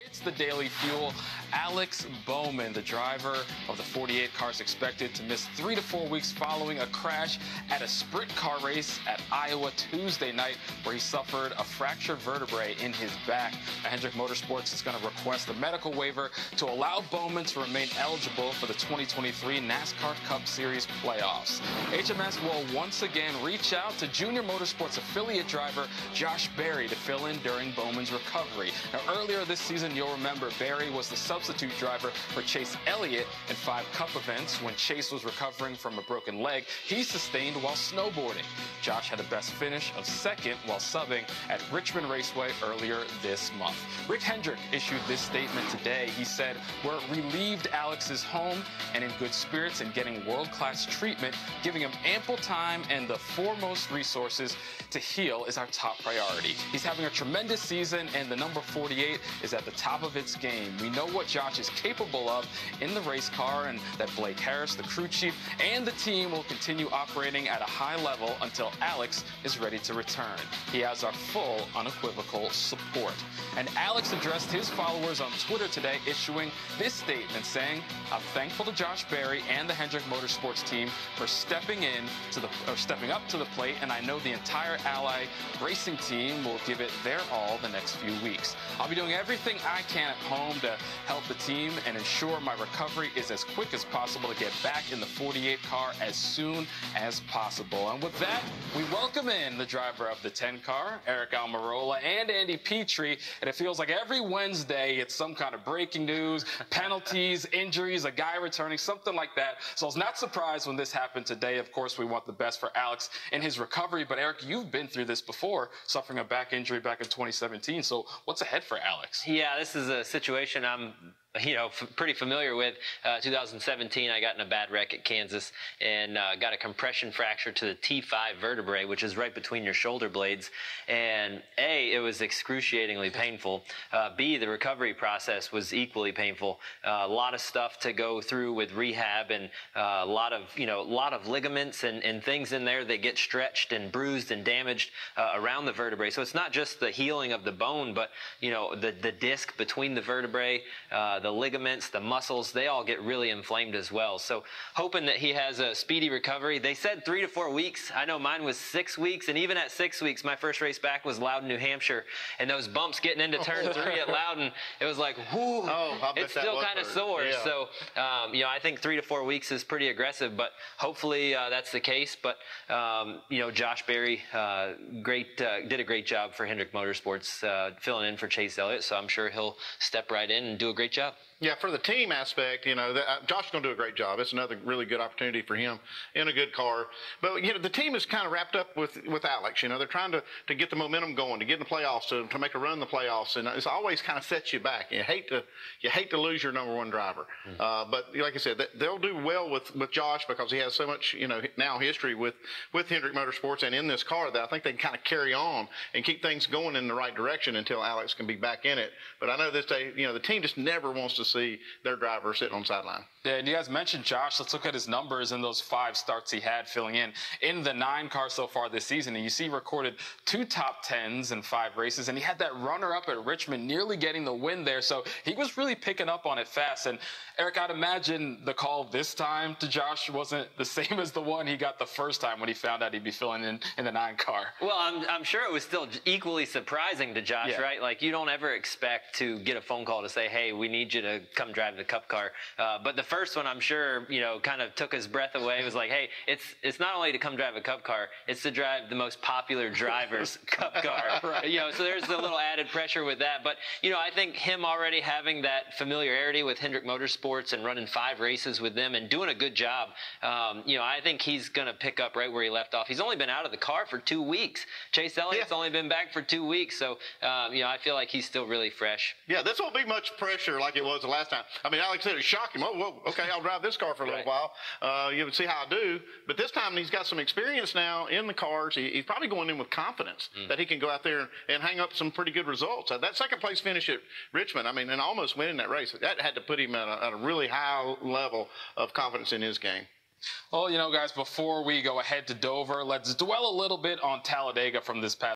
It's the Daily Fuel. Alex Bowman, the driver of the 48 car, is expected to miss 3 to 4 weeks following a crash at a sprint car race at Iowa Tuesday night, where he suffered a fractured vertebrae in his back. Hendrick Motorsports is going to request a medical waiver to allow Bowman to remain eligible for the 2023 Nascar Cup Series playoffs. HMS will once again reach out to Junior Motorsports affiliate driver Josh Berry to fill in during Bowman's recovery. Now, earlier this season, you'll remember Berry was the substitute driver for Chase Elliott in 5 Cup events when Chase was recovering from a broken leg he sustained while snowboarding. Josh had a best finish of 2nd while subbing at Richmond Raceway earlier this month. Rick Hendrick issued this statement today. He said, "We're relieved Alex is home and in good spirits and getting world-class treatment. Giving him ample time and the foremost resources to heal is our top priority. He's having a tremendous season, and the number 48 is at the top of its game. We know what Josh is capable of in the race car, and that Blake Harris, the crew chief, and the team will continue operating at a high level until Alex is ready to return. He has our full, unequivocal support." And Alex addressed his followers on Twitter today, issuing this statement saying, "I'm thankful to Josh Berry and the Hendrick Motorsports team for stepping up to the plate, and I know the entire Ally racing team will give it their all the next few weeks. I'll be doing everything I can at home to help the team and ensure my recovery is as quick as possible to get back in the 48 car as soon as possible." And with that, we welcome in the driver of the 10 car, Eric Almirola, and Andy Petrie. And it feels like every Wednesday it's some kind of breaking news, penalties, injuries, a guy returning, something like that. So I was not surprised when this happened today. Of course, we want the best for Alex in his recovery. But Eric, you've been through this before, suffering a back injury back in 2017. So what's ahead for Alex? Yeah, this is a situation I'm pretty familiar with. 2017, I got in a bad wreck at Kansas and got a compression fracture to the T5 vertebrae, which is right between your shoulder blades. And A, it was excruciatingly painful. B, the recovery process was equally painful. A lot of stuff to go through with rehab, and a lot of ligaments and things in there that get stretched and bruised and damaged around the vertebrae. So it's not just the healing of the bone, but the disc between the vertebrae, the ligaments, the muscles, they all get really inflamed as well. So hoping that he has a speedy recovery. They said 3 to 4 weeks. I know mine was 6 weeks, and even at 6 weeks, my first race back was Loudon, New Hampshire, and those bumps getting into turn 3 at Loudon, it was like, whew, it's still kind of sore. Yeah. So, I think 3 to 4 weeks is pretty aggressive, but hopefully that's the case. But, Josh Berry did a great job for Hendrick Motorsports, filling in for Chase Elliott, so I'm sure he'll step right in and do a great job. Yeah, for the team aspect, Josh is going to do a great job. It's another really good opportunity for him in a good car. But, the team is kind of wrapped up with Alex. They're trying to get the momentum going, to get in the playoffs, to make a run in the playoffs. And it's always kind of sets you back. You hate to lose your number 1 driver. But like I said, they'll do well with Josh because he has so much, now history with Hendrick Motorsports and in this car that I think they can kind of carry on and keep things going in the right direction until Alex can be back in it. But I know this day, the team just never wants to see their driver sitting on the sideline. Yeah, and you guys mentioned Josh. Let's look at his numbers in those 5 starts he had filling in the 9 car so far this season. And you see he recorded 2 top 10s in 5 races, and he had that runner-up at Richmond, nearly getting the win there. So he was really picking up on it fast. And Eric, I'd imagine the call this time to Josh wasn't the same as the one he got the first time when he found out he'd be filling in the 9 car. Well, I'm sure it was still equally surprising to Josh, yeah. Right? Like, you don't ever expect to get a phone call to say, hey, we need you to come drive the Cup car. But the first one, I'm sure, kind of took his breath away. It was like, hey, it's not only to come drive a Cup car, it's to drive the most popular driver's Cup car. Right. So there's a little added pressure with that. But, I think him already having that familiarity with Hendrick Motorsports and running 5 races with them and doing a good job, I think he's going to pick up right where he left off. He's only been out of the car for 2 weeks. Chase Elliott's only been back for 2 weeks. So, I feel like he's still really fresh. Yeah, this won't be much pressure like it was the last time. I mean, Alex said it shocked him. Oh, whoa, okay, I'll drive this car for a little while. You would see how I do. But this time he's got some experience now in the cars. He's probably going in with confidence that he can go out there and hang up some pretty good results. That 2nd place finish at Richmond, and almost winning that race, that had to put him at a really high level of confidence in his game. Well, guys, before we go ahead to Dover, let's dwell a little bit on Talladega from this past